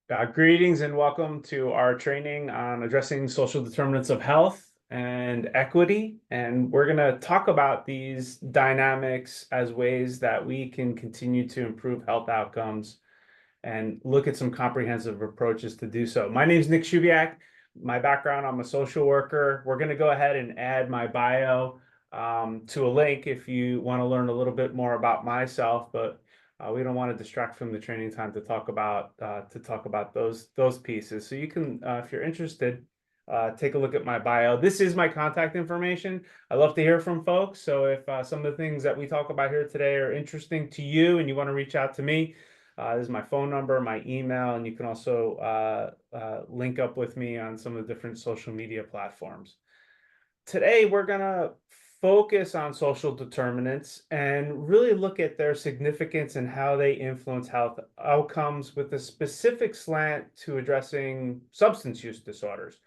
Greetings and welcome to our training on addressing social determinants of health and equity. And we're going to talk about these dynamics as ways that we can continue to improve health outcomes and look at some comprehensive approaches to do so. My name is Nick Szubiak. My background, I'm a social worker. We're going to go ahead and add my bio to a link if you want to learn a little bit more about myself, but we don't want to distract from the training time to talk about those pieces. So you can, if you're interested, take a look at my bio. This is my contact information. I love to hear from folks. So if some of the things that we talk about here today are interesting to you and you want to reach out to me, this is my phone number, my email, and you can also link up with me on some of the different social media platforms. Today, we're going to focus on social determinants and really look at their significance and how they influence health outcomes with a specific slant to addressing substance use disorders.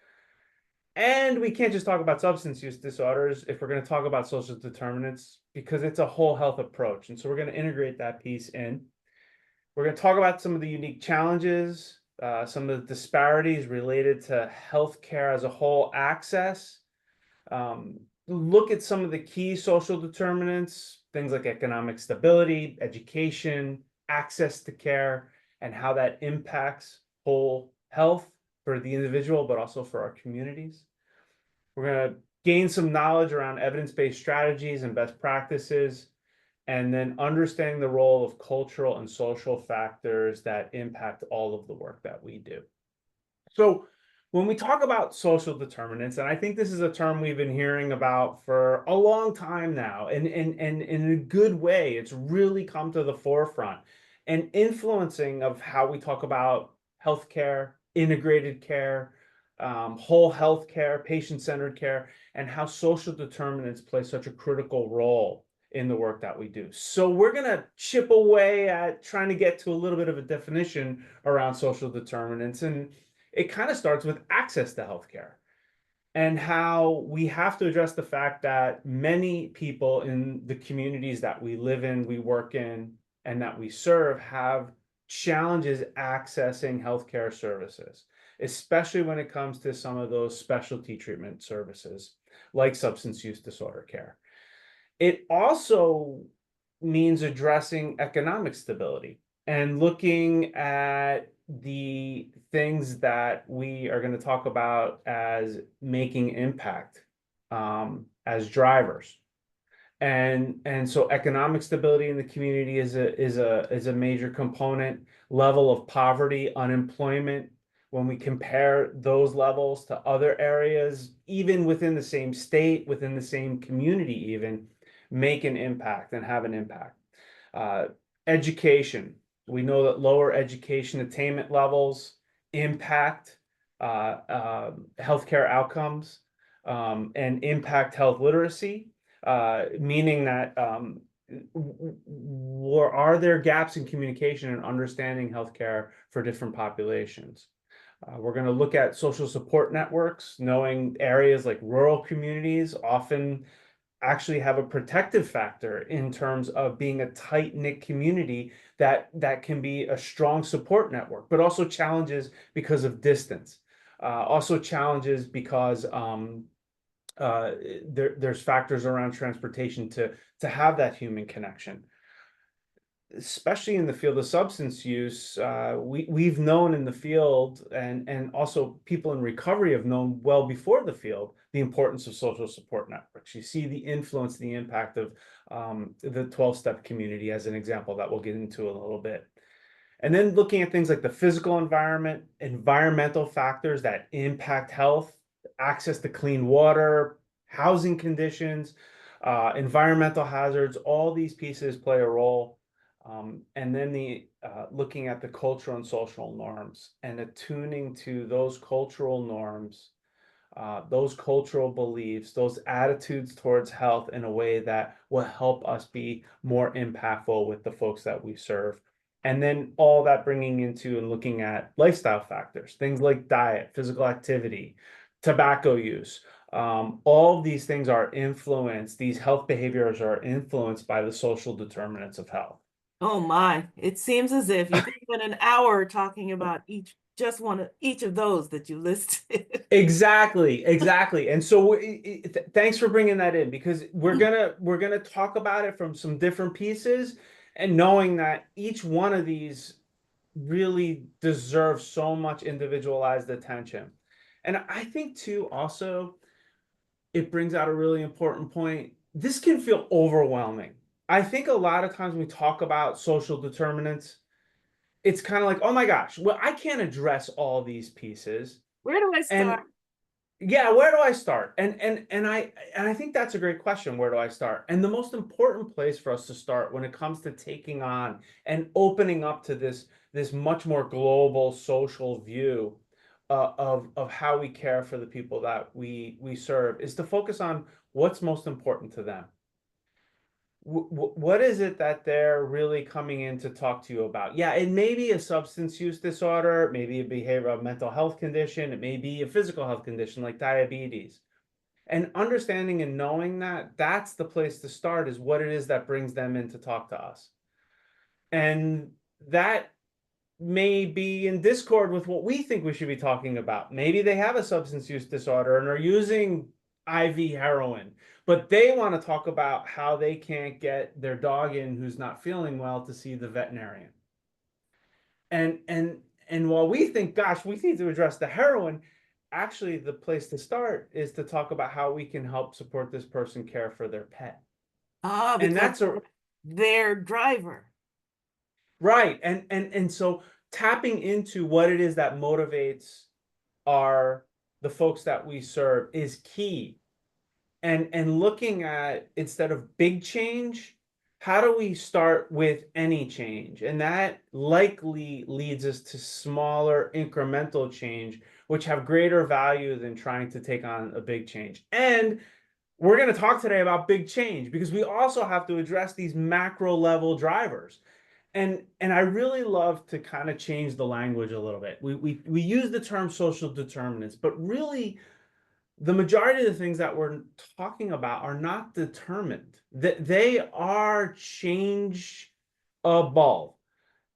And we can't just talk about substance use disorders if we're going to talk about social determinants because it's a whole health approach. And so we're going to integrate that piece in. We're going to talk about some of the unique challenges, some of the disparities related to healthcare as a whole access, look at some of the key social determinants, things like economic stability, education, access to care, and how that impacts whole health for the individual, but also for our communities. We're going to gain some knowledge around evidence-based strategies and best practices, and then understanding the role of cultural and social factors that impact all of the work that we do. So when we talk about social determinants, and I think this is a term we've been hearing about for a long time now, and in a good way, it's really come to the forefront and influencing of how we talk about healthcare, integrated care, whole health care, patient-centered care, and how social determinants play such a critical role in the work that we do. So we're going to chip away at trying to get to a little bit of a definition around social determinants. And it kind of starts with access to healthcare and how we have to address the fact that many people in the communities that we live in, we work in, and that we serve have challenges accessing healthcare services, especially when it comes to some of those specialty treatment services like substance use disorder care. It also means addressing economic stability and looking at the things that we are going to talk about as making impact as drivers. And so economic stability in the community is a major component. Level of poverty, unemployment, when we compare those levels to other areas, even within the same state, within the same community even, make an impact and have an impact. Education. We know that lower education attainment levels impact healthcare outcomes and impact health literacy, meaning that are there gaps in communication and understanding healthcare for different populations? We're going to look at social support networks, knowing areas like rural communities often actually have a protective factor in terms of being a tight-knit community that can be a strong support network, but also challenges because of distance. Also challenges because there's factors around transportation to have that human connection. Especially in the field of substance use, we've known in the field, and also people in recovery have known well before the field, the importance of social support networks. You see the influence, the impact of the 12-step community as an example that we'll get into a little bit. And then looking at things like the physical environment, environmental factors that impact health, access to clean water, housing conditions, environmental hazards, all these pieces play a role. And then looking at the cultural and social norms and attuning to those cultural norms, those cultural beliefs, those attitudes towards health in a way that will help us be more impactful with the folks that we serve. And then all that bringing into and looking at lifestyle factors, things like diet, physical activity, tobacco use. All of these things are influenced, these health behaviors are influenced by the social determinants of health. Oh my, it seems as if you could spend an hour talking about just one of each of those that you listed. Exactly, exactly. And so thanks for bringing that in because we're gonna talk about it from some different pieces and knowing that each one of these really deserves so much individualized attention. And I think too also it brings out a really important point. This can feel overwhelming. I think a lot of times when we talk about social determinants, it's kind of like, oh my gosh, well, I can't address all these pieces. Where do I And start? yeah, where do I start? And I think that's a great question. Where do I start? And the most important place for us to start when it comes to taking on and opening up to this much more global social view of how we care for the people that we serve is to focus on what's most important to them. What is it that they're really coming in to talk to you about? Yeah, it may be a substance use disorder, maybe a behavioral mental health condition, it may be a physical health condition like diabetes. And understanding and knowing that that's the place to start is what it is that brings them in to talk to us. And that may be in discord with what we think we should be talking about. Maybe they have a substance use disorder and are using IV heroin, but they want to talk about how they can't get their dog in who's not feeling well to see the veterinarian. And while we think, gosh, we need to address the heroin, actually the place to start is to talk about how we can help support this person care for their pet. Ah, And because that's a their driver. right. And so tapping into what it is that motivates are the folks that we serve is key. And looking at instead of big change, how do we start with any change? And that likely leads us to smaller incremental change, which have greater value than trying to take on a big change. And we're going to talk today about big change because we also have to address these macro level drivers. And I really love to kind of change the language a little bit. We use the term social determinants, but really the majority of the things that we're talking about are not determined. That they are changeable.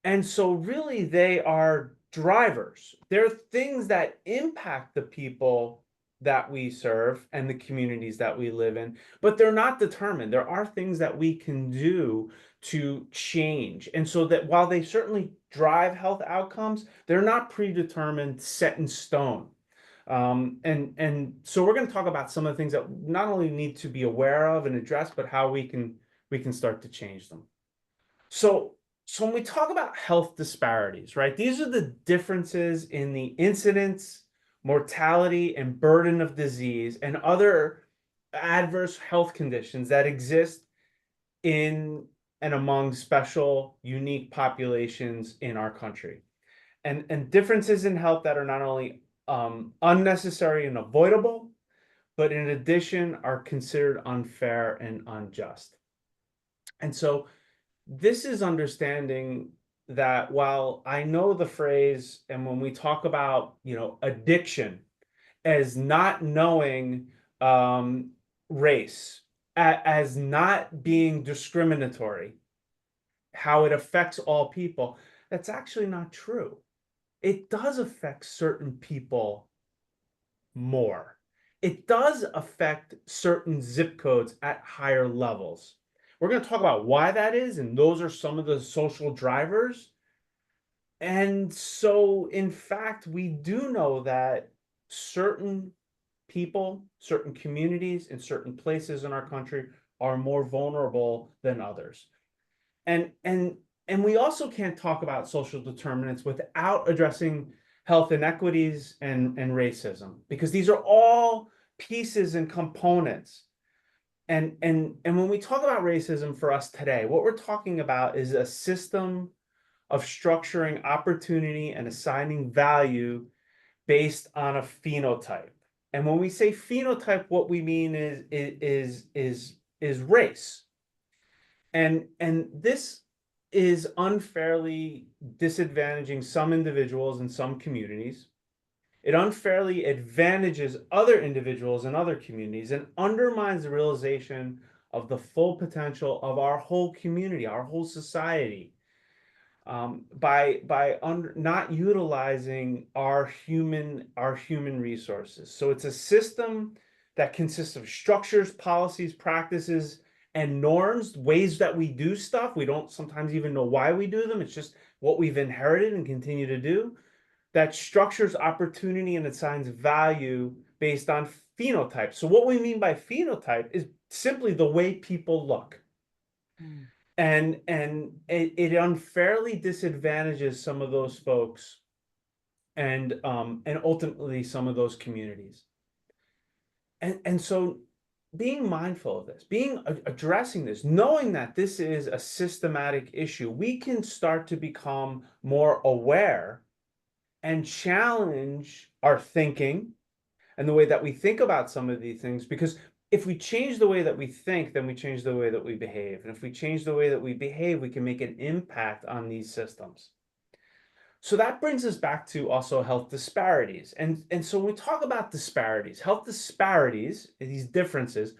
And so really they are drivers. They're things that impact the people that we serve and the communities that we live in, but they're not determined. There are things that we can do to change. And so that while they certainly drive health outcomes, they're not predetermined, set in stone. And so we're going to talk about some of the things that not only need to be aware of and address, but how we can start to change them. So, so when we talk about health disparities, right, these are the differences in the incidence, mortality, and burden of disease and other adverse health conditions that exist in and among special, unique populations in our country. And differences in health that are not only unnecessary and avoidable, but in addition are considered unfair and unjust. And so this is understanding that while I know the phrase, and when we talk about, addiction as not knowing um, race, as not being discriminatory, how it affects all people, that's actually not true. It does affect certain people more. It does affect certain zip codes at higher levels. We're going to talk about why that is, and those are some of the social drivers. And so, in fact, we do know that certain people, certain communities, and certain places in our country are more vulnerable than others. And we also can't talk about social determinants without addressing health inequities and racism, because these are all pieces and components. And when we talk about racism for us today, what we're talking about is a system of structuring opportunity and assigning value based on a phenotype. And when we say phenotype, what we mean is race. And this is unfairly disadvantaging some individuals in some communities. It unfairly advantages other individuals in other communities and undermines the realization of the full potential of our whole community, our whole society. not utilizing our human resources. So it's a system that consists of structures, policies, practices, and norms, ways that we do stuff. We don't sometimes even know why we do them. It's just what we've inherited and continue to do. That structures opportunity and assigns value based on phenotype. So what we mean by phenotype is simply the way people look. Mm. And it unfairly disadvantages some of those folks and ultimately some of those communities. And so being mindful of this, addressing this, knowing that this is a systematic issue, we can start to become more aware and challenge our thinking and the way that we think about some of these things. Because if we change the way that we think, then we change the way that we behave. And if we change the way that we behave, we can make an impact on these systems. So that brings us back to also health disparities. And so when we talk about disparities, health disparities, these differences,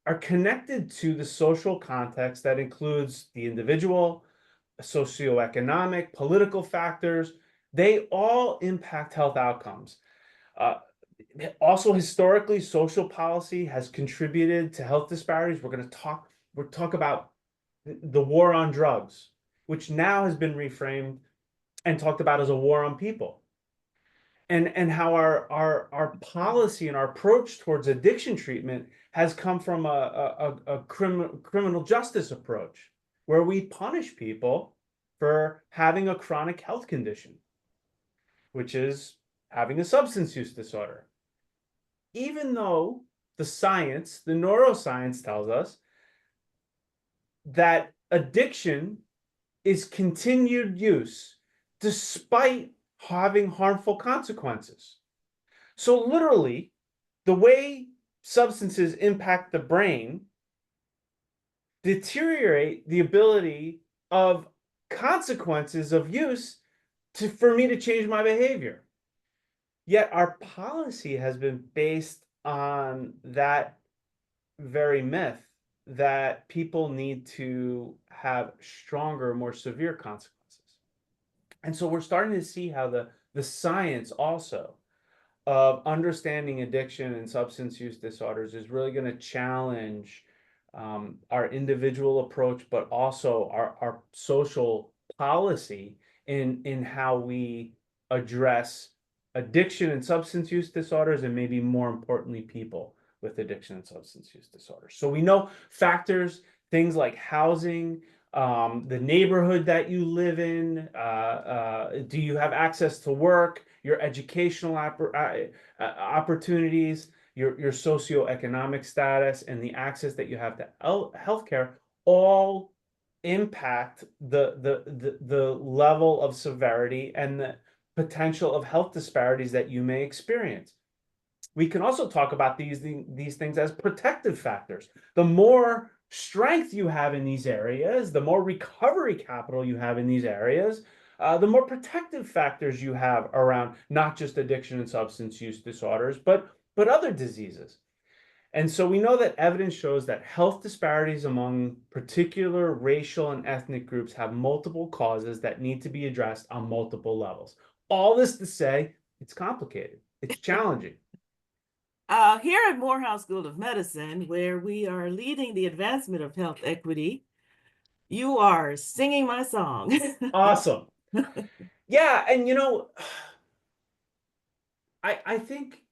are connected to the social context that includes the individual, socioeconomic, political factors. They all impact health outcomes. Uh, Also, historically, social policy has contributed to health disparities. We'll talk about the war on drugs, which now has been reframed and talked about as a war on people. And how our policy and our approach towards addiction treatment has come from a criminal justice approach, where we punish people for having a chronic health condition, which is having a substance use disorder. Even though the science, the neuroscience tells us that addiction is continued use despite having harmful consequences. So literally, the way substances impact the brain deteriorate the ability of consequences of use for me to change my behavior. Yet our policy has been based on that very myth that people need to have stronger, more severe consequences. And so we're starting to see how the science also of understanding addiction and substance use disorders is really going to challenge our individual approach, but also our social policy in how we address addiction and substance use disorders, and maybe more importantly, people with addiction and substance use disorders. So we know factors, things like housing, the neighborhood that you live in, do you have access to work, your educational opportunities, your socioeconomic status, and the access that you have to healthcare all impact the level of severity and the potential of health disparities that you may experience. We can also talk about these things as protective factors. The more strength you have in these areas, the more recovery capital you have in these areas, the more protective factors you have around not just addiction and substance use disorders, but other diseases. And so we know that evidence shows that health disparities among particular racial and ethnic groups have multiple causes that need to be addressed on multiple levels. All this to say, it's complicated, it's challenging. Here at Morehouse School of Medicine, where we are leading the advancement of health equity, you are singing my song. Awesome. Yeah, and I think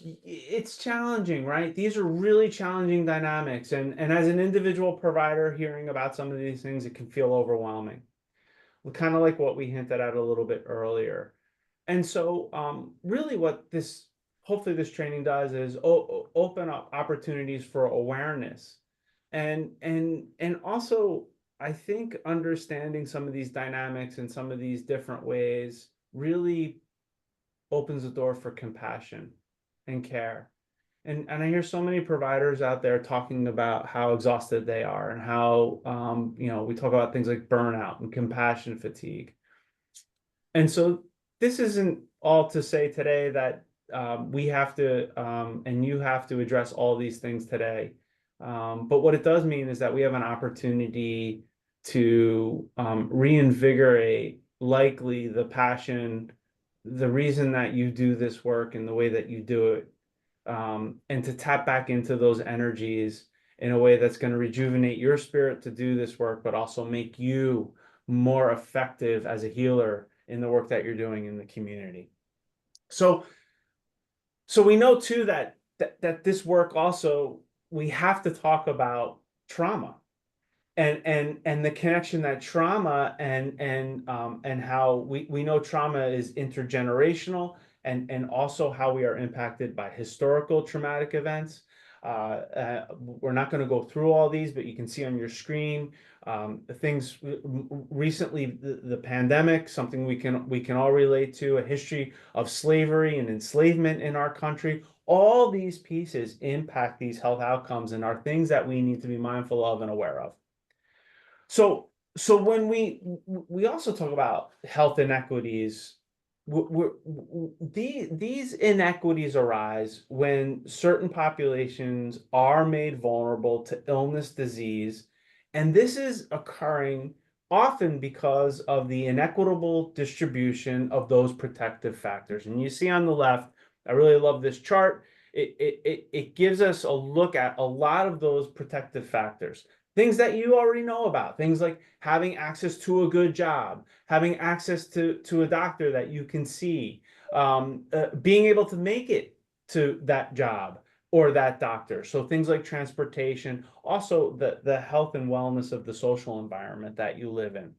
it's challenging, right? These are really challenging dynamics, and as an individual provider hearing about some of these things, it can feel overwhelming. Kind of like what we hinted at a little bit earlier. And so really what hopefully this training does is open up opportunities for awareness, and also I think understanding some of these dynamics and some of these different ways really opens the door for compassion and care. And I hear so many providers out there talking about how exhausted they are, and how we talk about things like burnout and compassion fatigue. And so this isn't all to say today that we have to and you have to address all these things today. But what it does mean is that we have an opportunity to reinvigorate likely the passion, the reason that you do this work and the way that you do it, and to tap back into those energies in a way that's going to rejuvenate your spirit to do this work, but also make you more effective as a healer in the work that you're doing in the community. So we know too that this work also, we have to talk about trauma and the connection that trauma and how we know trauma is intergenerational, and also how we are impacted by historical traumatic events. We're not going to go through all these, but you can see on your screen things recently, the pandemic, something we can all relate to, a history of slavery and enslavement in our country. All these pieces impact these health outcomes and are things that we need to be mindful of and aware of. So when we also talk about health inequities, these inequities arise when certain populations are made vulnerable to illness, disease, and this is occurring often because of the inequitable distribution of those protective factors. And you see on the left, I really love this chart. It gives us a look at a lot of those protective factors. Things that you already know about, things like having access to a good job, having access to a doctor that you can see, being able to make it to that job or that doctor. So things like transportation, also the health and wellness of the social environment that you live in.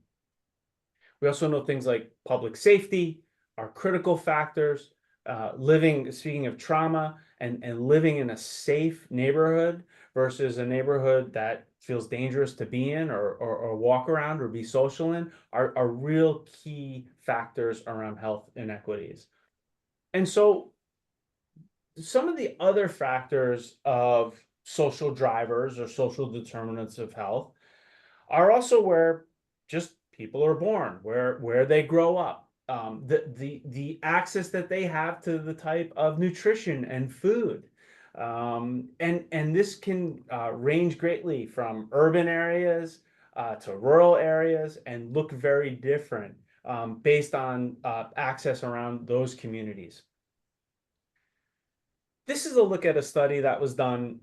We also know things like public safety are critical factors. Speaking of trauma, and living in a safe neighborhood versus a neighborhood that feels dangerous to be in or walk around or be social in are real key factors around health inequities. And so some of the other factors of social drivers or social determinants of health are also where just people are born, where they grow up, the access that they have to the type of nutrition and food, and this can range greatly from urban areas to rural areas and look very different based on access around those communities. This is a look at a study that was done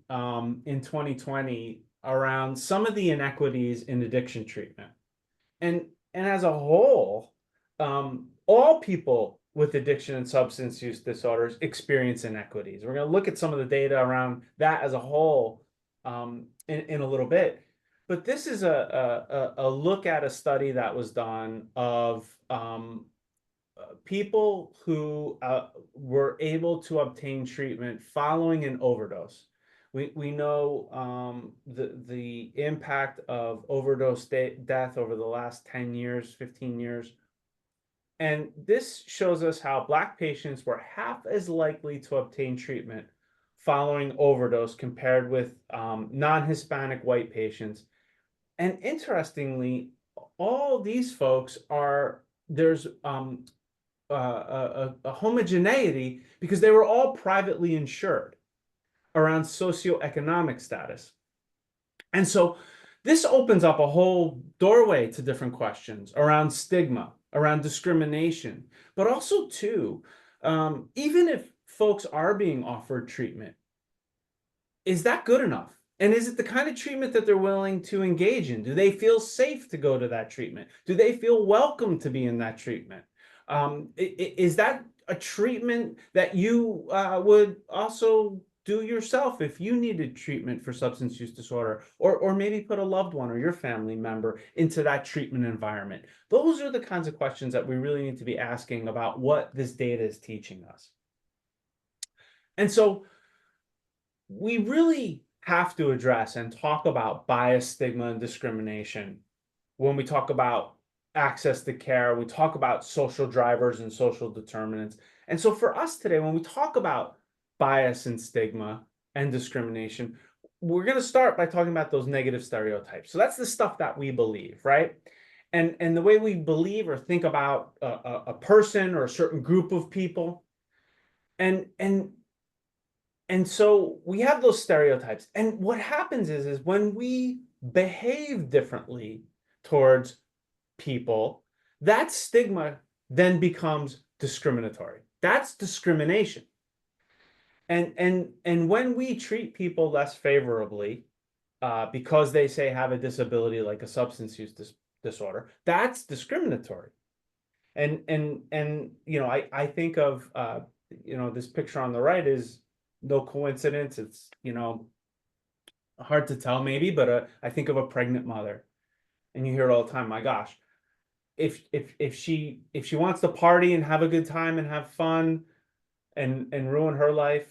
in 2020 around some of the inequities in addiction treatment. And as a whole, all people with addiction and substance use disorders experience inequities. We're going to look at some of the data around that as a whole in a little bit. But this is a look at a study that was done of people who were able to obtain treatment following an overdose. We know the impact of overdose death over the last 10 years, 15 years. And this shows us how Black patients were half as likely to obtain treatment following overdose compared with non-Hispanic white patients. And interestingly, all these folks there's a homogeneity because they were all privately insured around socioeconomic status. And so this opens up a whole doorway to different questions around stigma, around discrimination, but also too, even if folks are being offered treatment, is that good enough? And is it the kind of treatment that they're willing to engage in? Do they feel safe to go to that treatment? Do they feel welcome to be in that treatment? Is that a treatment that you would also do yourself if you needed treatment for substance use disorder, or maybe put a loved one or your family member into that treatment environment? Those are the kinds of questions that we really need to be asking about what this data is teaching us. And so we really have to address and talk about bias, stigma, and discrimination when we talk about access to care. We talk about social drivers and social determinants. And so for us today, when we talk about bias and stigma and discrimination, we're going to start by talking about those negative stereotypes. So that's the stuff that we believe, right? And the way we believe or think about a person or a certain group of people. And so we have those stereotypes. And what happens is when we behave differently towards people, that stigma then becomes discriminatory. That's discrimination. And when we treat people less favorably because they say have a disability like a substance use disorder, that's discriminatory. And I think of this picture on the right is no coincidence. It's hard to tell maybe, but I think of a pregnant mother, and you hear it all the time. My gosh, if she wants to party and have a good time and have fun and ruin her life,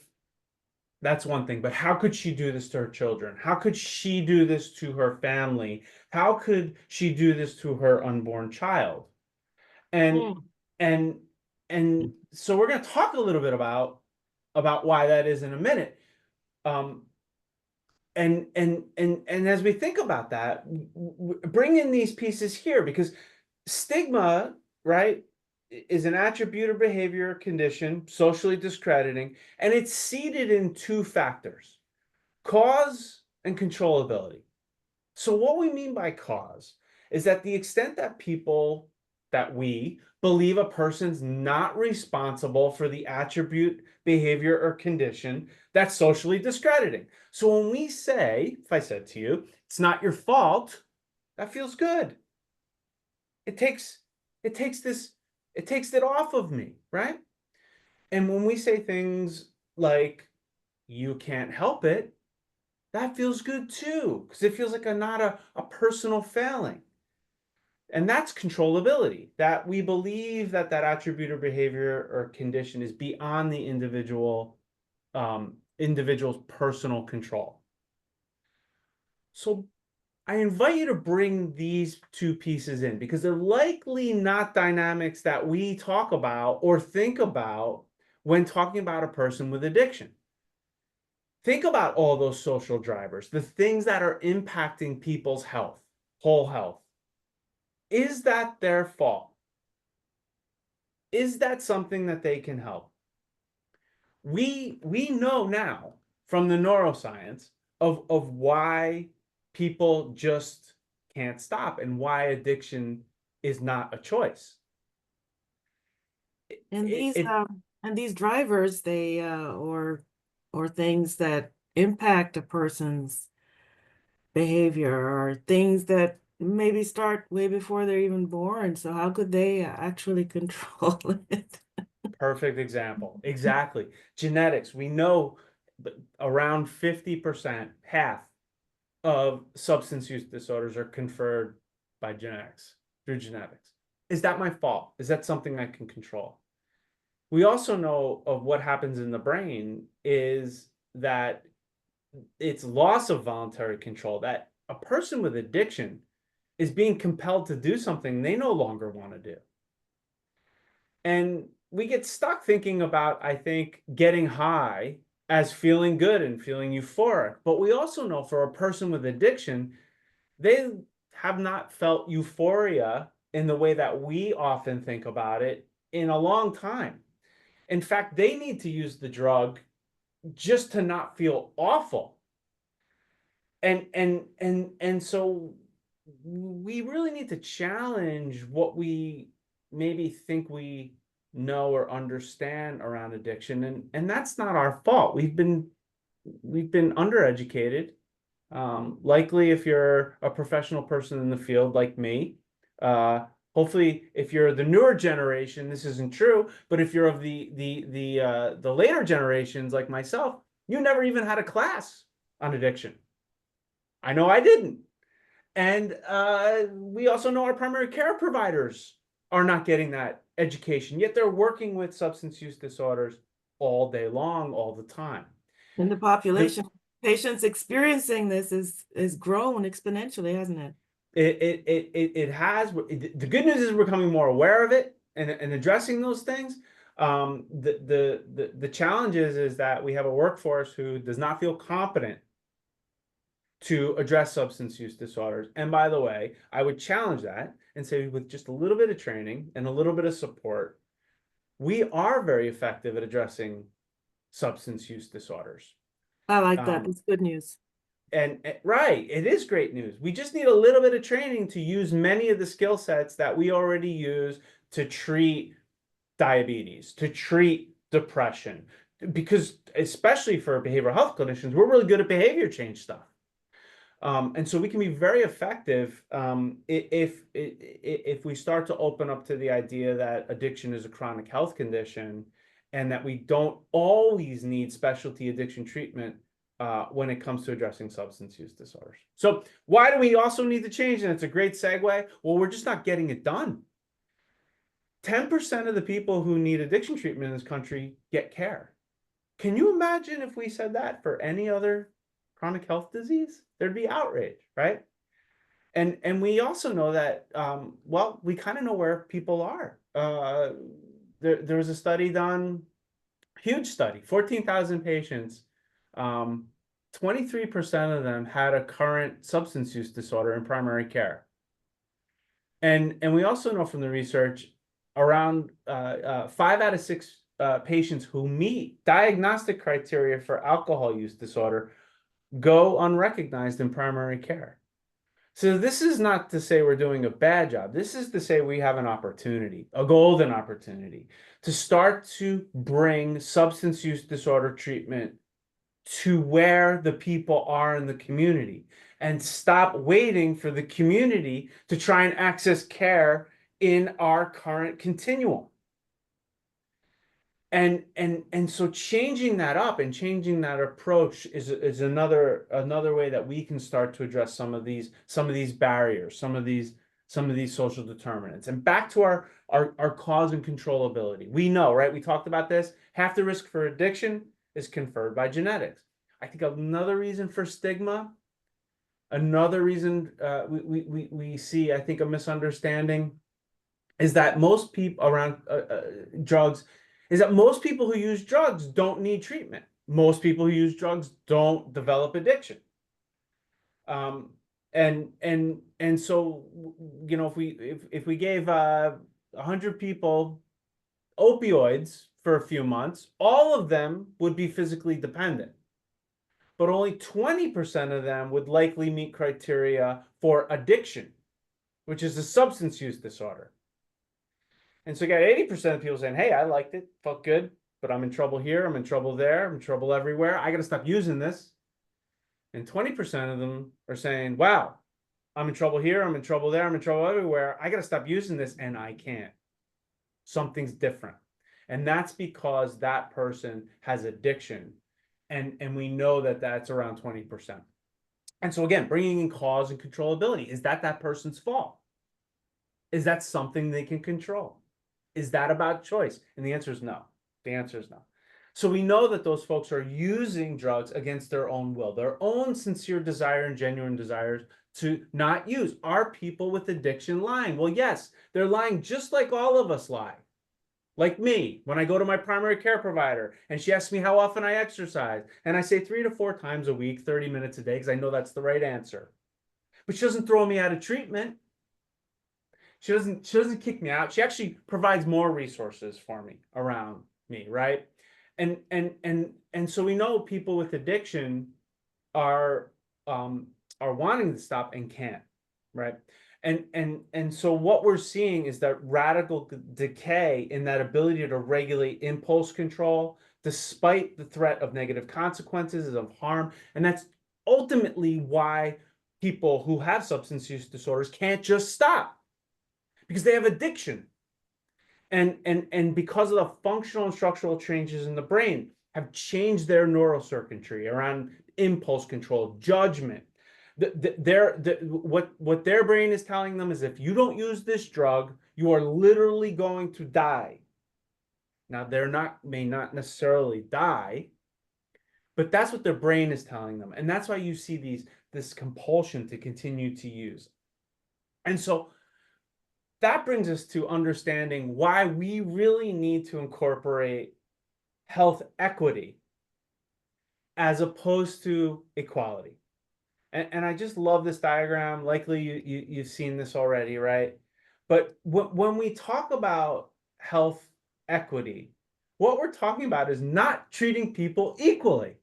that's one thing. But how could she do this to her children? How could she do this to her family? How could she do this to her unborn child? And Mm. and and so we're going to talk a little bit about why that is in a minute. Um, and as we think about that, bring in these pieces here, because stigma, right, is an attribute or behavior or condition, socially discrediting, and it's seated in two factors: cause and controllability. So what we mean by cause is that the extent that we believe a person's not responsible for the attribute, behavior, or condition that's socially discrediting. So when we say, if I said to you, it's not your fault, that feels good. It takes it off of me, right? And when we say things like you can't help it, that feels good too, because it feels like not a personal failing. And that's controllability, that we believe that attribute or behavior or condition is beyond the individual's personal control. So I invite you to bring these two pieces in, because they're likely not dynamics that we talk about or think about when talking about a person with addiction. Think about all those social drivers, the things that are impacting people's health, whole health. Is that their fault? Is that something that they can help? We know now from the neuroscience of why people just can't stop and why addiction is not a choice. And It, these it and these drivers, they or things that impact a person's behavior or things that maybe start way before they're even born. So how could they actually control it? Perfect example. Exactly. Genetics. We know around 50%, half of substance use disorders are conferred by genetics, through genetics. Is that my fault? Is that something I can control? We also know of what happens in the brain is that it's loss of voluntary control, that a person with addiction is being compelled to do something they no longer want to do. And we get stuck thinking about, I think, getting high as feeling good and feeling euphoric. But we also know for a person with addiction, they have not felt euphoria in the way that we often think about it in a long time. In fact, they need to use the drug just to not feel awful. And so we really need to challenge what we maybe think we know or understand around addiction, and that's not our fault. We've been undereducated. Likely, if you're a professional person in the field like me, hopefully, if you're the newer generation, this isn't true. But if you're of the later generations like myself, you never even had a class on addiction. I know I didn't. And we also know our primary care providers are not getting that education, yet they're working with substance use disorders all day long, all the time. And the The, population, patients experiencing this is grown exponentially, hasn't it? it has. The good news is we're becoming more aware of it and addressing those things. The challenge is that we have a workforce who does not feel competent to address substance use disorders. And by the way, I would challenge that and say, with just a little bit of training and a little bit of support, we are very effective at addressing substance use disorders. I like that. Um, That's good news. right, it is great news. We just need a little bit of training to use many of the skill sets that we already use to treat diabetes, to treat depression, because especially for behavioral health clinicians, we're really good at behavior change stuff. And so we can be very effective if we start to open up to the idea that addiction is a chronic health condition and that we don't always need specialty addiction treatment when it comes to addressing substance use disorders. So why do we also need to change? And it's a great segue. Well, we're just not getting it done. 10% of the people who need addiction treatment in this country get care. Can you imagine if we said that for any other chronic health disease? There'd be outrage, right? And we also know that, well, we kind of know where people are. There was a study done, huge study, 14,000 patients. 23% of them had a current substance use disorder in primary care. And we also know from the research around 5 out of 6 patients who meet diagnostic criteria for alcohol use disorder go unrecognized in primary care. So this is not to say we're doing a bad job. This is to say we have an opportunity, a golden opportunity, to start to bring substance use disorder treatment to where the people are in the community and stop waiting for the community to try and access care in our current continuum. And so changing that up and changing that approach is another way that we can start to address some of these barriers, some of these social determinants. And back to our cause and controllability. We know, right? We talked about this. Half the risk for addiction is conferred by genetics. I think another reason for stigma, another reason we see, I think, a misunderstanding is that most people around drugs is that most people who use drugs don't need treatment. Most people who use drugs don't develop addiction. And so, you know, if we gave 100 people opioids for a few months, all of them would be physically dependent. But only 20% of them would likely meet criteria for addiction, which is a substance use disorder. And so you got 80% of people saying, hey, I liked it, felt good, but I'm in trouble here, I'm in trouble there, I'm in trouble everywhere. I got to stop using this. And 20% of them are saying, wow, I'm in trouble here, I'm in trouble there, I'm in trouble everywhere. I got to stop using this and I can't. Something's different. And that's because that person has addiction. And we know that that's around 20%. And so again, bringing in cause and controllability. Is that person's fault? Is that something they can control? Is that about choice? And the answer is no. The answer is no. So we know that those folks are using drugs against their own will, their own sincere desire and genuine desires to not use. Are people with addiction lying? Well, yes, they're lying just like all of us lie. Like me, when I go to my primary care provider and she asks me how often I exercise, and I say 3 to 4 times a week, 30 minutes a day, because I know that's the right answer. But she doesn't throw me out of treatment. She doesn't kick me out. She actually provides more resources for me around me, right? And so we know people with addiction are wanting to stop and can't, right? And so what we're seeing is that radical decay in that ability to regulate impulse control, despite the threat of negative consequences, of harm. And that's ultimately why people who have substance use disorders can't just stop, because they have addiction. And because of the functional and structural changes in the brain have changed their neurocircuitry around impulse control, judgment. What their brain is telling them is, if you don't use this drug, you are literally going to die. Now, may not necessarily die, but that's what their brain is telling them. And that's why you see this compulsion to continue to use. And so that brings us to understanding why we really need to incorporate health equity as opposed to equality. And I just love this diagram. Likely you've seen this already, right? But when we talk about health equity, what we're talking about is not treating people equally.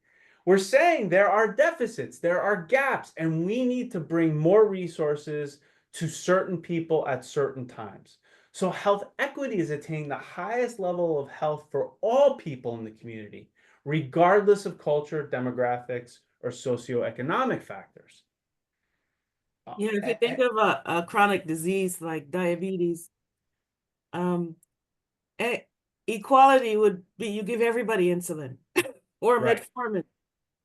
We're saying there are deficits, there are gaps, and we need to bring more resources to certain people at certain times. So health equity is attaining the highest level of health for all people in the community, regardless of culture, demographics, or socioeconomic factors. Yeah, if you think of a chronic disease like diabetes, um, e- equality would be you give everybody insulin or Right. metformin.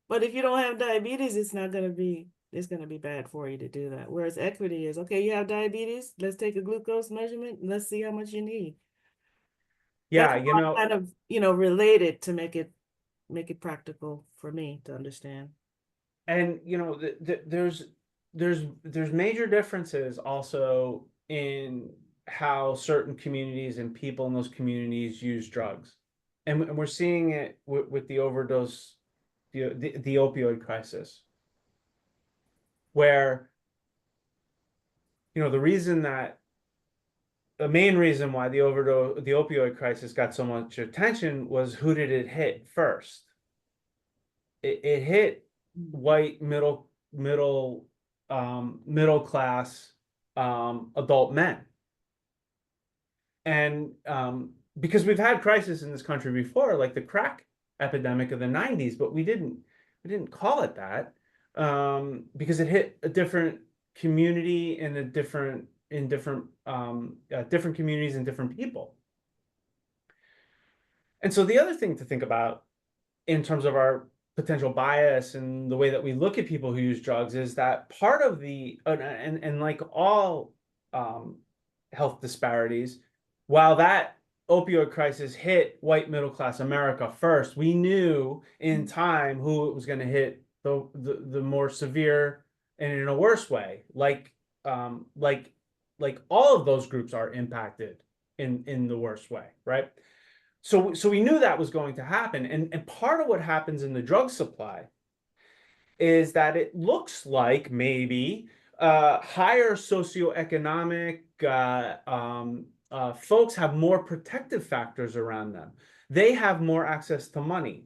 But if you don't have diabetes, it's gonna be bad for you to do that. Whereas equity is, okay, you have diabetes, let's take a glucose measurement and let's see how much you need. Yeah, That's all kind of, related to make it practical for me to understand. and there's major differences also in how certain communities and people in those communities use drugs, and we're seeing it with the overdose, the opioid crisis, where the reason that the main reason why the opioid crisis got so much attention was, who did it hit first? It hit white middle class adult men, and because we've had crisis in this country before, like the crack epidemic of the 90s, but we didn't call it that, because it hit a different community and different communities and different people. And so the other thing to think about in terms of our potential bias and the way that we look at people who use drugs is that part of and like all um, health disparities, while that opioid crisis hit white middle class America first, we knew in time who it was going to hit the more severe and in a worse way, um, like like all of those groups are impacted in the worst way, right? So we knew that was going to happen. And part of what happens in the drug supply is that it looks like maybe higher socioeconomic folks have more protective factors around them. They have more access to money.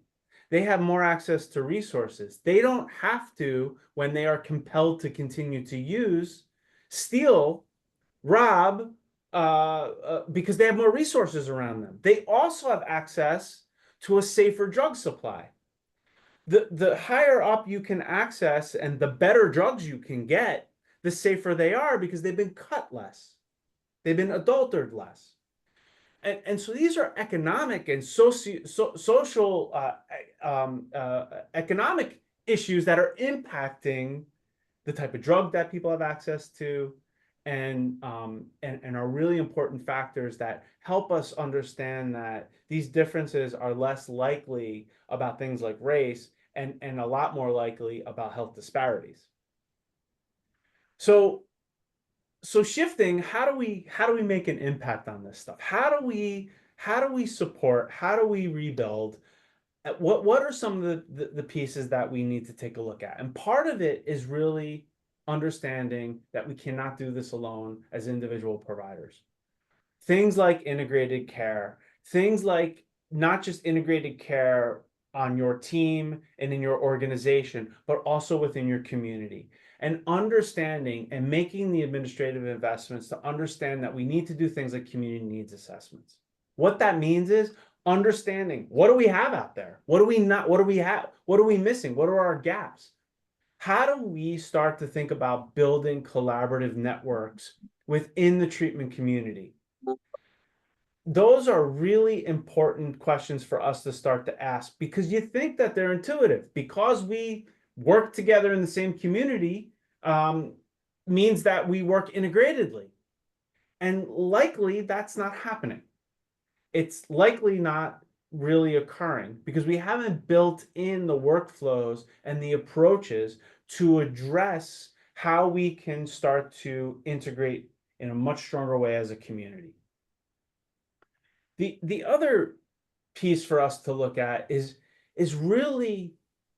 They have more access to resources. They don't have to, when they are compelled to continue to use, steal, rob, because they have more resources around them. They also have access to a safer drug supply. The higher up you can access and the better drugs you can get, the safer they are, because they've been cut less. They've been adulterated less. And so these are economic and social economic issues that are impacting the type of drug that people have access to, and are really important factors that help us understand that these differences are less likely about things like race, and a lot more likely about health disparities. So shifting, how do we make an impact on this stuff? How do we support? How do we rebuild? What are some of the pieces that we need to take a look at? And part of it is really understanding that we cannot do this alone as individual providers. Things like integrated care, things like not just integrated care on your team and in your organization, but also within your community. And understanding and making the administrative investments to understand that we need to do things like community needs assessments. What that means is understanding, what do we have out there? What do we not? What do we have? What are we missing? What are our gaps? How do we start to think about building collaborative networks within the treatment community? Those are really important questions for us to start to ask, because you think that they're intuitive. Because we work together in the same community, means that we work integratedly. And likely that's not happening. It's likely not really occurring because we haven't built in the workflows and the approaches to address how we can start to integrate in a much stronger way as a community. The other piece for us to look at is really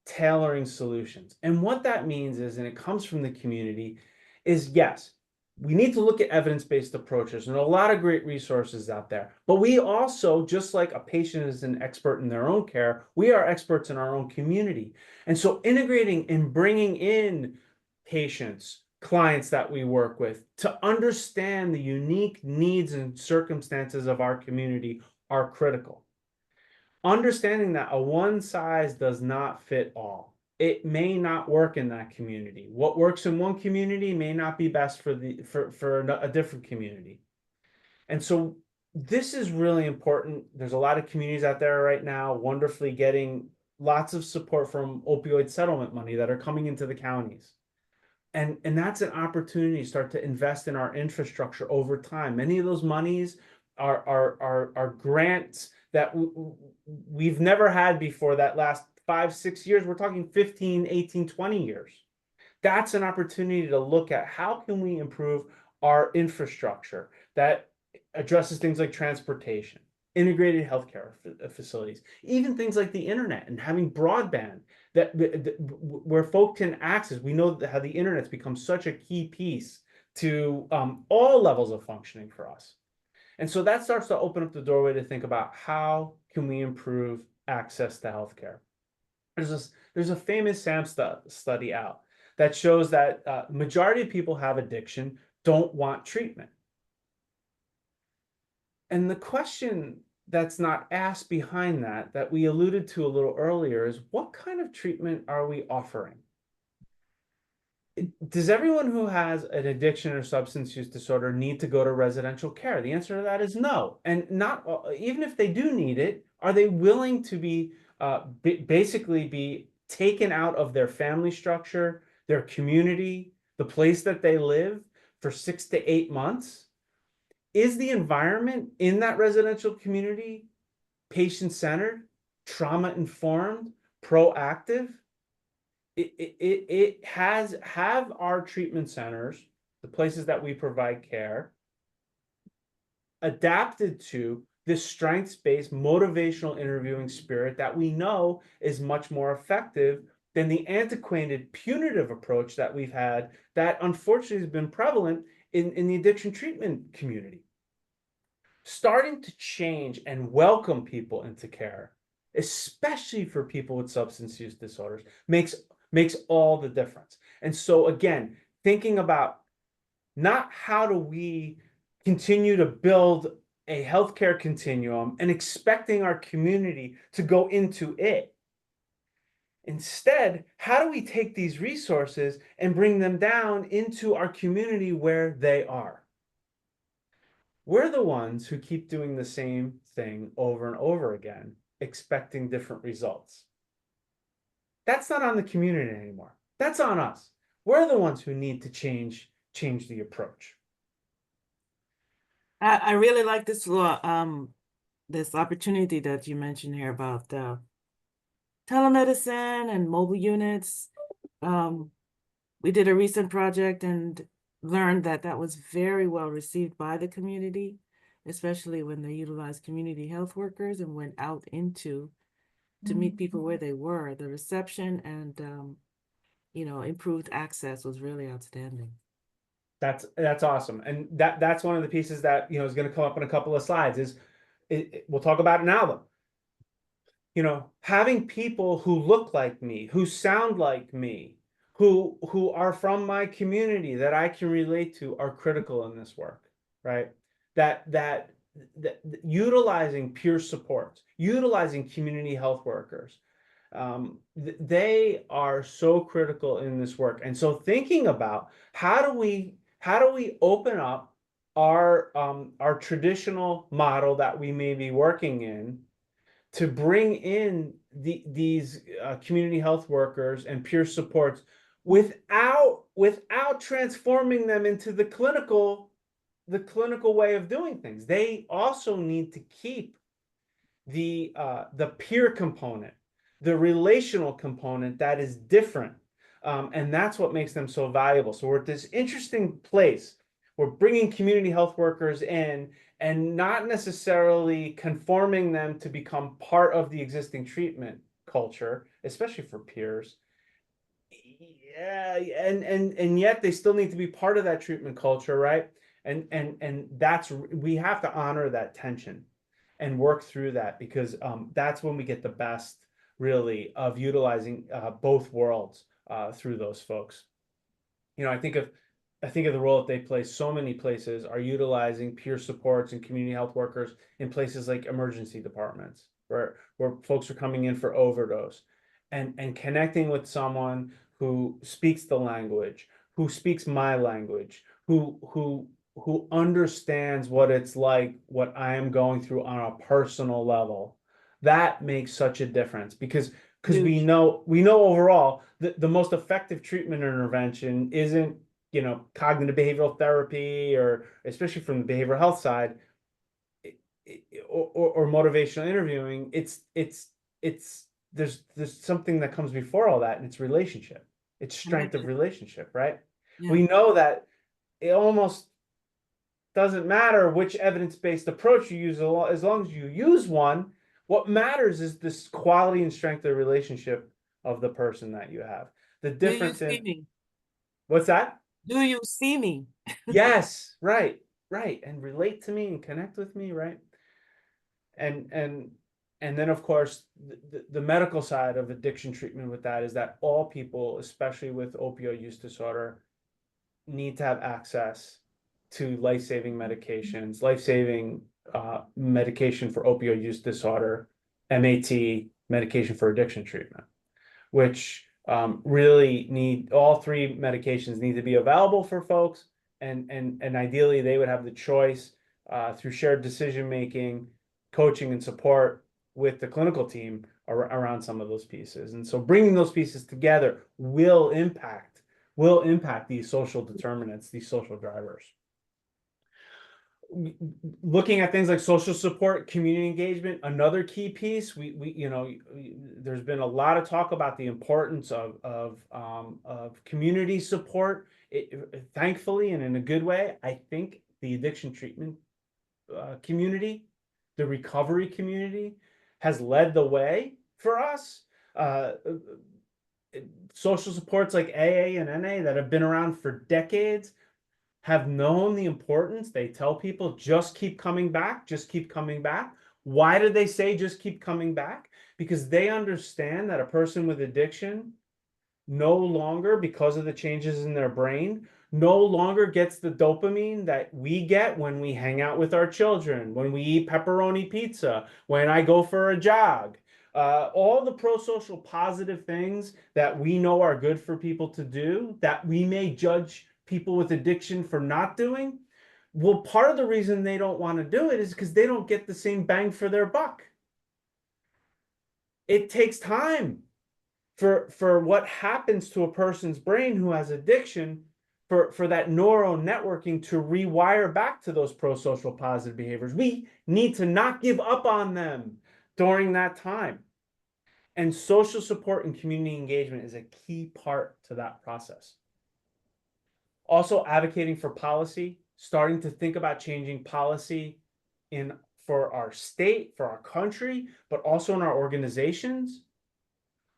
tailoring solutions. And what that means is, and it comes from the community, is yes, we need to look at evidence-based approaches, and a lot of great resources out there. But we also, just like a patient is an expert in their own care, we are experts in our own community. And so integrating and bringing in patients, clients that we work with to understand the unique needs and circumstances of our community are critical. Understanding that a one size does not fit all. It may not work in that community. What works in one community may not be best for a different community. And so this is really important. There's a lot of communities out there right now wonderfully getting lots of support from opioid settlement money that are coming into the counties. And that's an opportunity to start to invest in our infrastructure over time. Many of those monies are grants that we've never had before that last 5, 6 years. We're talking 15, 18, 20 years. That's an opportunity to look at how can we improve our infrastructure that addresses things like transportation, integrated healthcare facilities, even things like the internet and having broadband that where folk can access. We know how the internet's become such a key piece to all levels of functioning for us. And so that starts to open up the doorway to think about how can we improve access to healthcare. There's a famous SAMHSA study out that shows that majority of people have addiction, don't want treatment. And the question that's not asked behind that we alluded to a little earlier is, what kind of treatment are we offering? Does everyone who has an addiction or substance use disorder need to go to residential care? The answer to that is no. And not even if they do need it, are they willing to be basically be taken out of their family structure, their community, the place that they live for 6 to 8 months? Is the environment in that residential community patient-centered, trauma-informed, proactive? Have our treatment centers, the places that we provide care, adapted to this strengths-based motivational interviewing spirit that we know is much more effective than the antiquated punitive approach that we've had that unfortunately has been prevalent in the addiction treatment community. Starting to change and welcome people into care, especially for people with substance use disorders, makes all the difference. And so again, thinking about not how do we continue to build a healthcare continuum and expecting our community to go into it. Instead, how do we take these resources and bring them down into our community where they are? We're the ones who keep doing the same thing over and over again, expecting different results. That's not on the community anymore. That's on us. We're the ones who need to change the approach. I really like this this opportunity that you mentioned here about telemedicine and mobile units. We did a recent project and learned that that was very well received by the community, especially when they utilized community health workers and went out to meet people where they were. The reception and improved access was really outstanding. That's awesome, and that's one of the pieces that is going to come up in a couple of slides. We'll talk about it now though. Having people who look like me, who sound like me, who are from my community that I can relate to are critical in this work, right? That utilizing peer support, utilizing community health workers, they are so critical in this work. And so thinking about how do we open up our traditional model that we may be working in to bring in these community health workers and peer supports without transforming them into the clinical way of doing things. They also need to keep the peer component, the relational component that is different. And that's what makes them so valuable. So we're at this interesting place. We're bringing community health workers in and not necessarily conforming them to become part of the existing treatment culture, especially for peers. Yeah, and yet they still need to be part of that treatment culture, right? And that's, we have to honor that tension and work through that, because that's when we get the best, really, of utilizing both worlds through those folks. I think of the role that they play. So many places are utilizing peer supports and community health workers in places like emergency departments, where folks are coming in for overdose, and connecting with someone who speaks the language, who speaks my language, who understands what it's like, what I am going through on a personal level. That makes such a difference, because Huge. we know overall that the most effective treatment intervention isn't, cognitive behavioral therapy, or especially from the behavioral health side, or motivational interviewing. It's there's something that comes before all that, and it's relationship. It's strength of Connection. relationship, right? Yeah. We know that it almost doesn't matter which evidence-based approach you use, as long as you use one. What matters is this quality and strength of the relationship of the person that you have. The Do you difference see in me? what's that? Do you see me? Yes, right, right. And relate to me and connect with me, right? And and then, of course, the medical side of addiction treatment with that is that all people, especially with opioid use disorder, need to have access to life-saving medications, life-saving medication for opioid use disorder, MAT, medication for addiction treatment, which really need, all three medications need to be available for folks, and ideally they would have the choice through shared decision making, coaching, and support with the clinical team around some of those pieces. And so bringing those pieces together will impact these social determinants, these social drivers. Looking at things like social support, community engagement, another key piece. There's been a lot of talk about the importance of community support. Thankfully, and in a good way, I think the addiction treatment community, the recovery community, has led the way for us. Uh, Social supports like AA and NA that have been around for decades have known the importance. They tell people, just keep coming back, just keep coming back. Why do they say just keep coming back? Because they understand that a person with addiction no longer, because of the changes in their brain, no longer gets the dopamine that we get when we hang out with our children, when we eat pepperoni pizza, when I go for a jog. All the pro-social positive things that we know are good for people to do, that we may judge people with addiction for not doing. Well, part of the reason they don't want to do it is because they don't get the same bang for their buck. It takes time for what happens to a person's brain who has addiction, for that neural networking to rewire back to those pro-social positive behaviors. We need to not give up on them during that time. And social support and community engagement is a key part to that process. Also, advocating for policy, starting to think about changing policy for our state, for our country, but also in our organizations.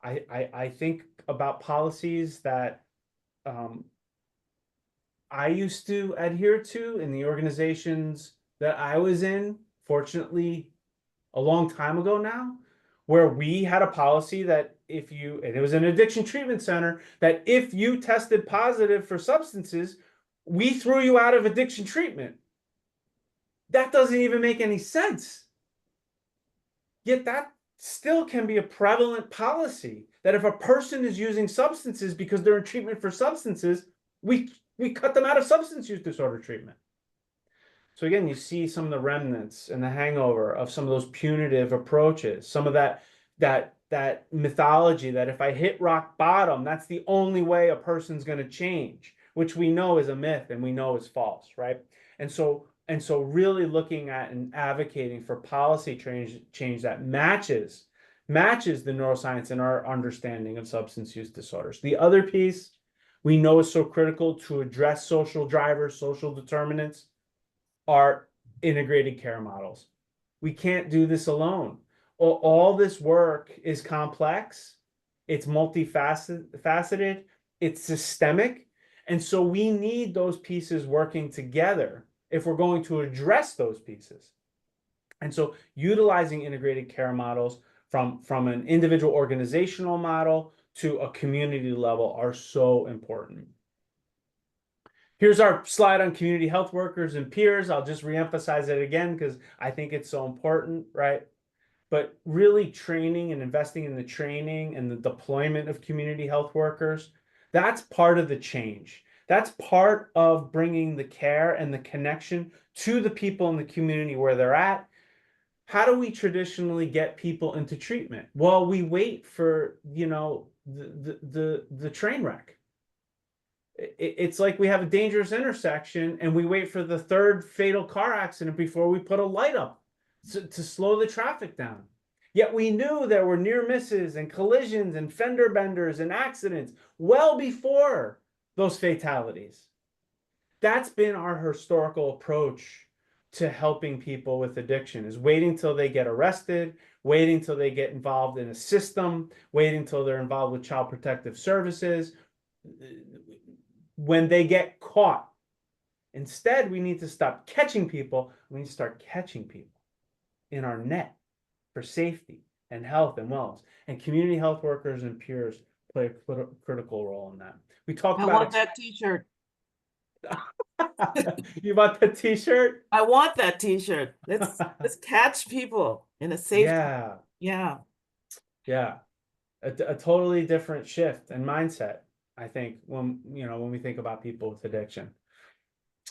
I think about policies that I used to adhere to in the organizations that I was in, fortunately, a long time ago now, where we had a policy that and it was an addiction treatment center, that if you tested positive for substances, we threw you out of addiction treatment. That doesn't even make any sense. Yet that still can be a prevalent policy, that if a person is using substances because they're in treatment for substances, we cut them out of substance use disorder treatment. So again, you see some of the remnants and the hangover of some of those punitive approaches, some of that mythology that if I hit rock bottom, that's the only way a person's going to change, which we know is a myth and we know is false, right? And so really looking at and advocating for policy change that matches the neuroscience and our understanding of substance use disorders. The other piece we know is so critical to address social drivers, social determinants, are integrated care models. We can't do this alone. All this work is complex. It's multifaceted. it's systemic. And so we need those pieces working together if we're going to address those pieces. And so utilizing integrated care models from an individual organizational model to a community level are so important. Here's our slide on community health workers and peers. I'll just reemphasize it again because I think it's so important, right? But really training and investing in the training and the deployment of community health workers, that's part of the change. That's part of bringing the care and the connection to the people in the community where they're at. How do we traditionally get people into treatment? Well, we wait for, the train wreck. It's like we have a dangerous intersection and we wait for the third fatal car accident before we put a light up to slow the traffic down. Yet we knew there were near misses and collisions and fender benders and accidents well before those fatalities. That's been our historical approach to helping people with addiction, is waiting till they get arrested, waiting till they get involved in a system, waiting till they're involved with child protective services. When they get caught, instead, we need to stop catching people. We need to start catching people in our net for safety and health and wellness. And community health workers and peers play a critical role in that. We talked I about want that t-shirt. You bought the t-shirt? I want that t-shirt. Let's catch people in a safe. Yeah. Yeah. Yeah. A totally different shift and mindset, I think, when we think about people with addiction.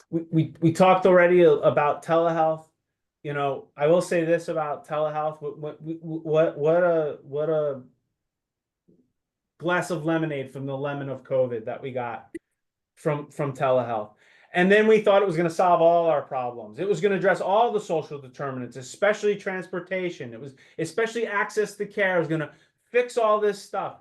We talked already about telehealth. I will say this about telehealth. What a glass of lemonade from the lemon of COVID that we got from telehealth. And then we thought it was going to solve all our problems. It was going to address all the social determinants, especially transportation. It was especially access to care. It was going to fix all this stuff.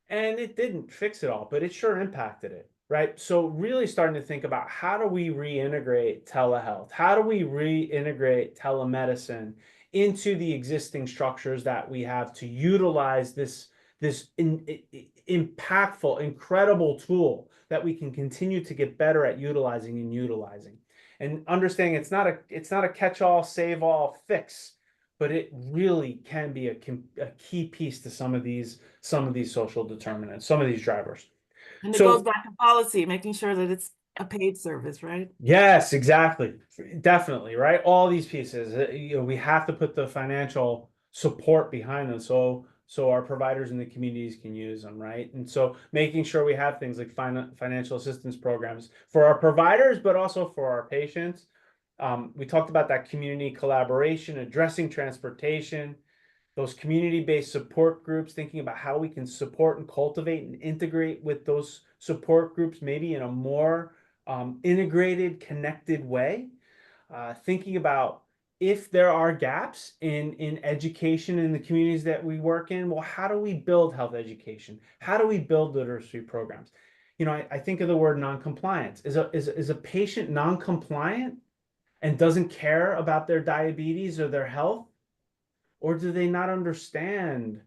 And it didn't fix it all, but it sure impacted it, right? So really starting to think about, how do we reintegrate telehealth? How do we reintegrate telemedicine into the existing structures that we have to utilize this impactful, incredible tool that we can continue to get better at utilizing and understanding it's not a catch-all, save-all fix, but it really can be a key piece to some of these social determinants, some of these drivers. And it goes back to policy, making sure that it's a paid service, right? Yes, exactly. Definitely, right? All these pieces, we have to put the financial support behind them so our providers in the communities can use them, right? And so making sure we have things like financial assistance programs for our providers, but also for our patients. We talked about that community collaboration, addressing transportation, those community-based support groups, thinking about how we can support and cultivate and integrate with those support groups, maybe in a more integrated, connected way. Thinking about if there are gaps in education in the communities that we work in, well, how do we build health education? How do we build literacy programs? I think of the word non-compliance. Is a patient non-compliant and doesn't care about their diabetes or their health? Or do they not understand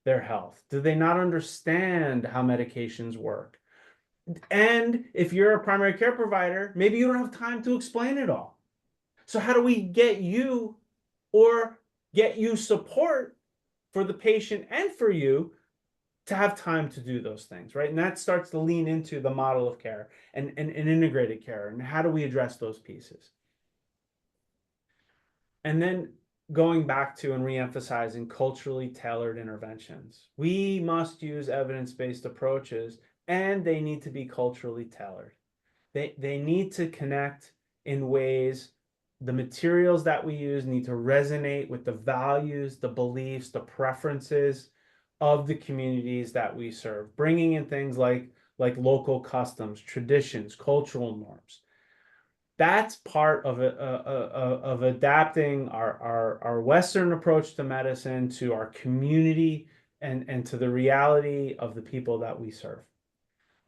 their health? Do they not understand how medications work? And if you're a primary care provider, maybe you don't have time to explain it all. So how do we get you support for the patient and for you to have time to do those things, right? And that starts to lean into the model of care and integrated care. And how do we address those pieces? And then going back to and reemphasizing culturally tailored interventions. We must use evidence-based approaches, and they need to be culturally tailored. They need to connect in ways. The materials that we use need to resonate with the values, the beliefs, the preferences of the communities that we serve, bringing in things like local customs, traditions, cultural norms. That's part of adapting our Western approach to medicine to our community and to the reality of the people that we serve.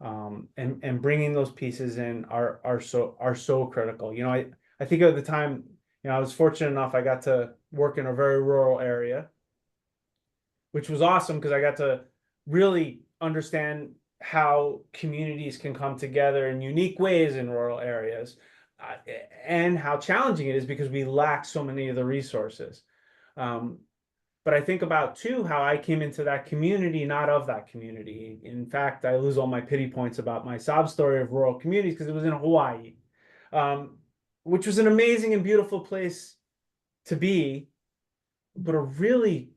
And bringing those pieces in are so critical. I think at the time, I was fortunate enough, I got to work in a very rural area, which was awesome because I got to really understand how communities can come together in unique ways in rural areas, uh, and how challenging it is because we lack so many of the resources. Um, but I think about too how I came into that community, not of that community. In fact, I lose all my pity points about my sob story of rural communities because it was in Hawaii, um, which was an amazing and beautiful place to be, but a really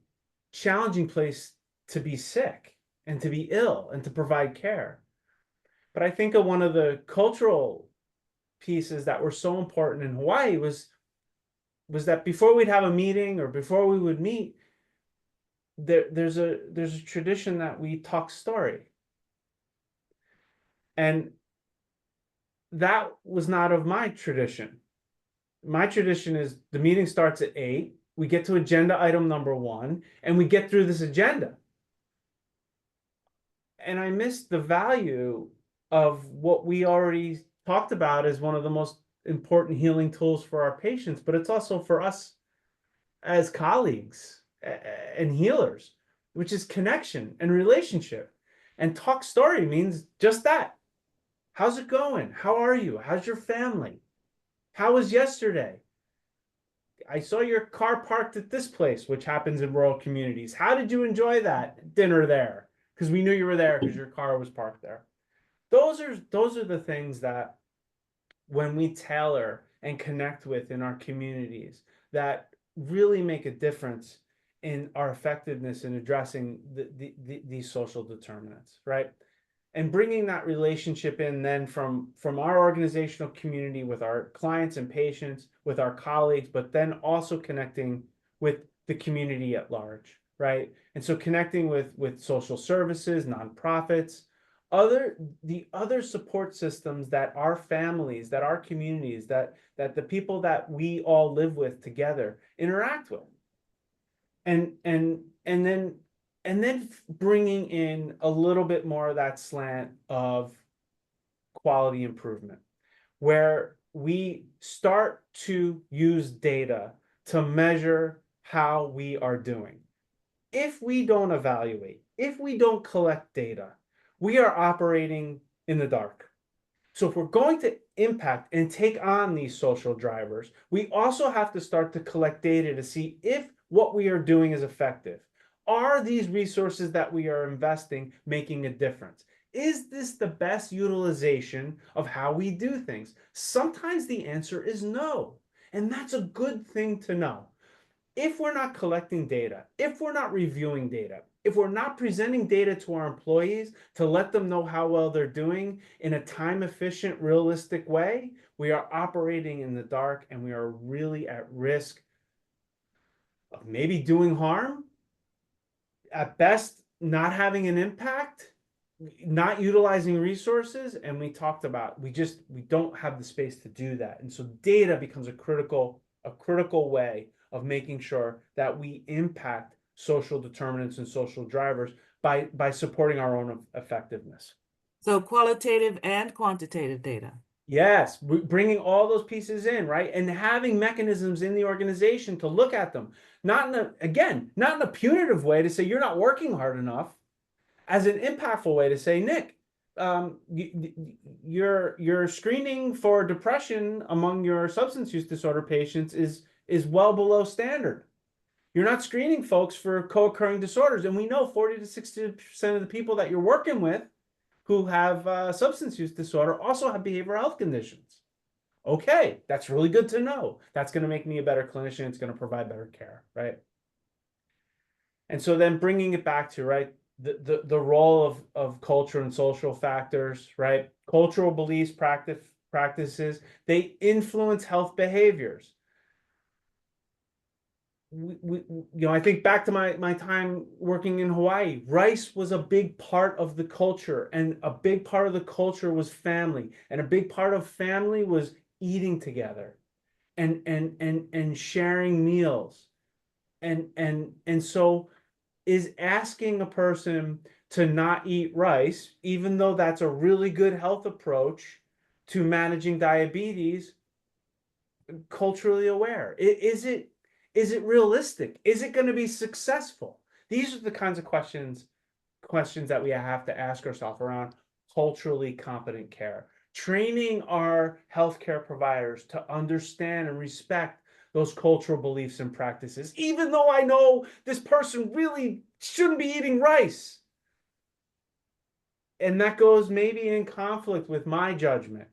challenging place to be sick and to be ill and to provide care. But I think of one of the cultural pieces that were so important in Hawaii was that before we'd have a meeting or before we would meet, there's a tradition that we talk story. And that was not of my tradition. My tradition is the meeting starts at 8, we get to agenda item number 1, and we get through this agenda. And I missed the value of what we already talked about as one of the most important healing tools for our patients, but it's also for us as colleagues and healers, which is connection and relationship. And talk story means just that. How's it going? How are you? How's your family? How was yesterday? I saw your car parked at this place, which happens in rural communities. How did you enjoy that dinner there? Because we knew you were there because your car was parked there. Those are the things that when we tailor and connect with in our communities that really make a difference in our effectiveness in addressing these social determinants, right? And bringing that relationship in then from our organizational community with our clients and patients, with our colleagues, but then also connecting with the community at large, right? And so connecting with social services, nonprofits, the other support systems that our families, that our communities, that the people that we all live with together interact with. And then bringing in a little bit more of that slant of quality improvement, where we start to use data to measure how we are doing. If we don't evaluate, if we don't collect data, we are operating in the dark. So if we're going to impact and take on these social drivers, we also have to start to collect data to see if what we are doing is effective. Are these resources that we are investing making a difference? Is this the best utilization of how we do things? Sometimes the answer is no. And that's a good thing to know. If we're not collecting data, if we're not reviewing data, if we're not presenting data to our employees to let them know how well they're doing in a time efficient, realistic way, we are operating in the dark and we are really at risk of maybe doing harm, at best, not having an impact, not utilizing resources. And we talked about we don't have the space to do that. And so data becomes a critical way of making sure that we impact social determinants and social drivers by supporting our own effectiveness. So qualitative and quantitative data. Yes, bringing all those pieces in, right? And having mechanisms in the organization to look at them, not in a punitive way to say you're not working hard enough, as an impactful way to say, Nick, your screening for depression among your substance use disorder patients is well below standard. You're not screening folks for co-occurring disorders, and we know 40 to 60% of the people that you're working with who have substance use disorder also have behavioral health conditions. Okay, that's really good to know. That's going to make me a better clinician. It's going to provide better care, right? And so then bringing it back to, right, the role of culture and social factors, right? Cultural beliefs, practices, they influence health behaviors. I think back to my time working in Hawaii. Rice was a big part of the culture, and a big part of the culture was family, and a big part of family was eating together and sharing meals. And so is asking a person to not eat rice, even though that's a really good health approach to managing diabetes, culturally aware? Is it realistic? Is it going to be successful? These are the kinds of questions questions that we have to ask ourselves around culturally competent care. Training our healthcare providers to understand and respect those cultural beliefs and practices, even though I know this person really shouldn't be eating rice. And that goes maybe in conflict with my judgment.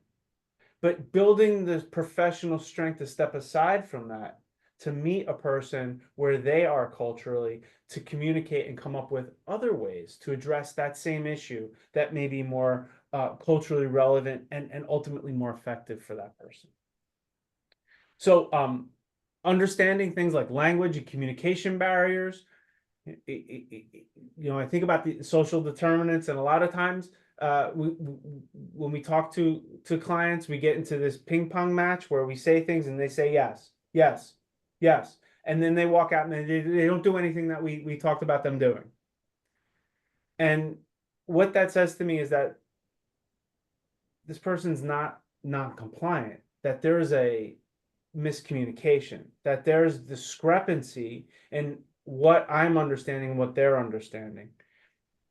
But building the professional strength to step aside from that, to meet a person where they are culturally, to communicate and come up with other ways to address that same issue that may be more culturally relevant and ultimately more effective for that person. So understanding things like language and communication barriers, I think about the social determinants, and a lot of times when we talk to clients, we get into this ping pong match where we say things and they say yes, yes, yes, and then they walk out and they don't do anything that we talked about them doing. And what that says to me is that this person's not non-compliant, that there is a miscommunication, that there's discrepancy in what I'm understanding and what they're understanding.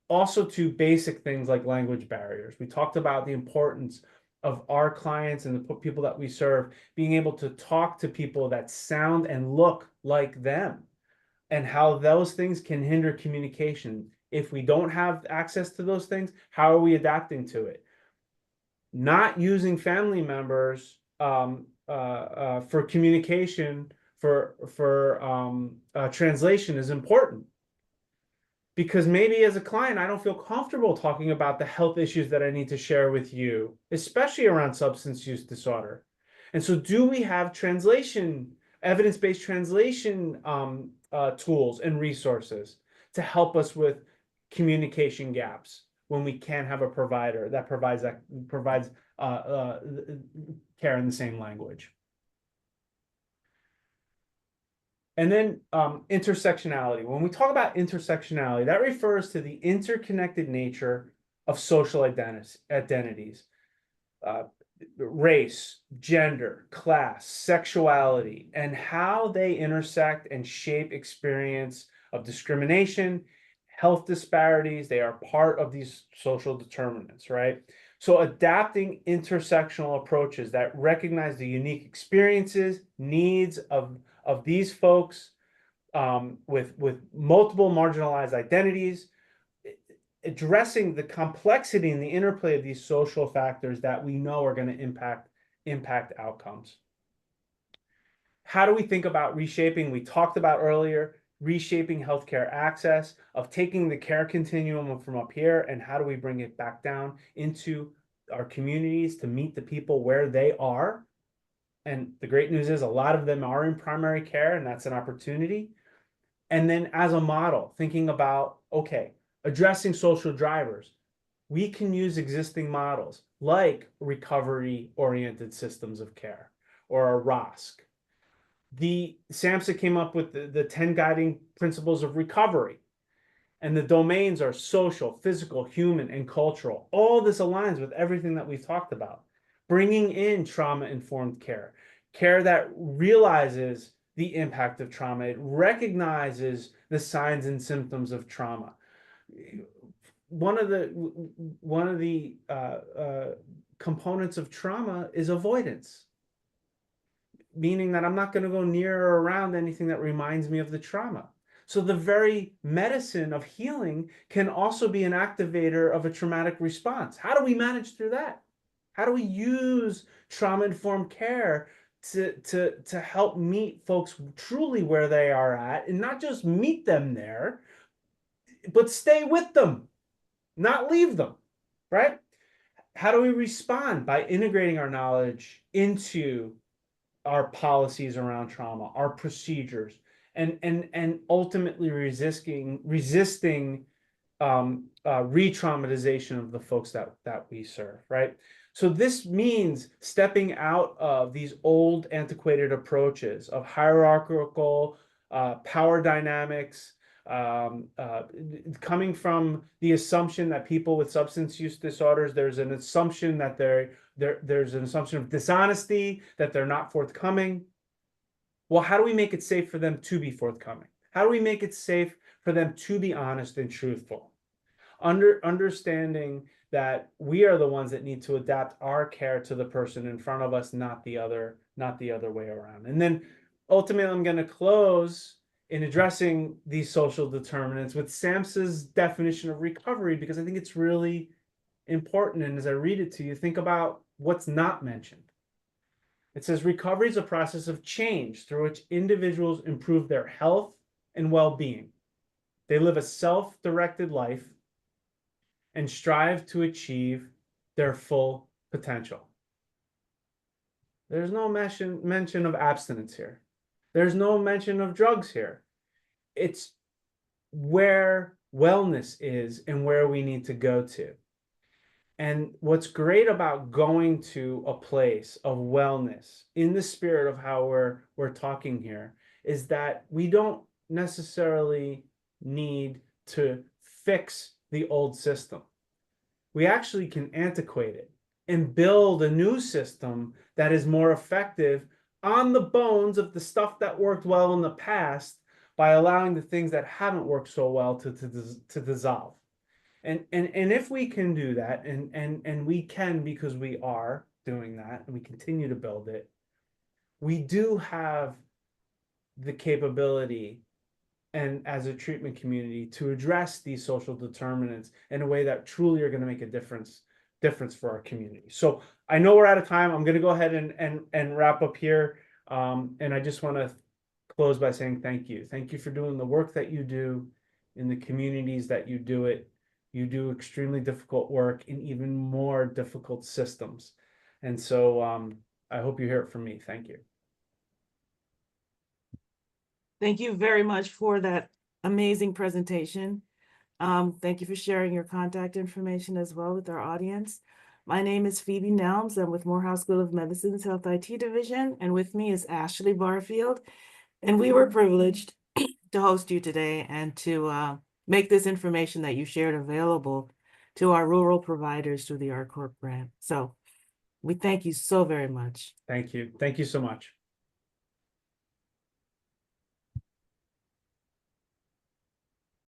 Also to basic things like language barriers. We talked about the importance of our clients and the people that we serve being able to talk to people that sound and look like them, and how those things can hinder communication. If we don't have access to those things, how are we adapting to it? Not using family members for communication, for translation is important. Because maybe as a client, I don't feel comfortable talking about the health issues that I need to share with you, especially around substance use disorder. And so do we have evidence-based translation tools and resources to help us with communication gaps when we can't have a provider that provides care in the same language? And then intersectionality. When we talk about intersectionality, that refers to the interconnected nature of social identities, race, gender, class, sexuality, and how they intersect and shape experience of discrimination, health disparities. They are part of these social determinants, right? So adapting intersectional approaches that recognize the unique experiences, needs of these folks with multiple marginalized identities, addressing the complexity and the interplay of these social factors that we know are going to impact outcomes. How do we think about reshaping? We talked about earlier, reshaping healthcare access, of taking the care continuum from up here, and how do we bring it back down into our communities to meet the people where they are. And the great news is a lot of them are in primary care, and that's an opportunity. And then as a model, thinking about, okay, addressing social drivers, we can use existing models like recovery-oriented systems of care or a ROSC. The SAMHSA came up with the 10 guiding principles of recovery, and the domains are social, physical, human, and cultural. All this aligns with everything that we've talked about. Bringing in trauma-informed care, care that realizes the impact of trauma. It recognizes the signs and symptoms of trauma. One of the components of trauma is avoidance, meaning that I'm not going to go near or around anything that reminds me of the trauma. So the very medicine of healing can also be an activator of a traumatic response. How do we manage through that? How do we use trauma-informed care to help meet folks truly where they are at, and not just meet them there, but stay with them, not leave them, right? How do we respond? By integrating our knowledge into our policies around trauma, our procedures, and ultimately resisting re-traumatization of the folks that we serve, right? So this means stepping out of these old antiquated approaches of hierarchical power dynamics, coming from the assumption that people with substance use disorders, there's an assumption that there's an assumption of dishonesty, that they're not forthcoming. Well, how do we make it safe for them to be forthcoming? How do we make it safe for them to be honest and truthful? Understanding that we are the ones that need to adapt our care to the person in front of us, not the other way around. And then ultimately, I'm going to close in addressing these social determinants with SAMHSA's definition of recovery, because I think it's really important. And as I read it to you, think about what's not mentioned. It says recovery is a process of change through which individuals improve their health and well-being. They live a self-directed life and strive to achieve their full potential. There's no mention of abstinence here. There's no mention of drugs here. It's where wellness is and where we need to go to. And what's great about going to a place of wellness in the spirit of how we're talking here is that we don't necessarily need to fix the old system. We actually can antiquate it and build a new system that is more effective on the bones of the stuff that worked well in the past, by allowing the things that haven't worked so well to dissolve. And if we can do that, and we can, because we are doing that and we continue to build it, we do have the capability, and as a treatment community, to address these social determinants in a way that truly are going to make a difference for our community. So I know we're out of time. I'm going to go ahead and wrap up here. And I just want to close by saying thank you. Thank you for doing the work that you do in the communities that you do it. You do extremely difficult work in even more difficult systems. And so I hope you hear it from me. Thank you. Thank you very much for that amazing presentation. Thank you for sharing your contact information as well with our audience. My name is Phoebe Nelms. I'm with Morehouse School of Medicine's Health IT Division, and with me is Ashley Barfield. And we were privileged to host you today and to make this information that you shared available to our rural providers through the ARCORP grant. So we thank you so very much. Thank you. Thank you so much.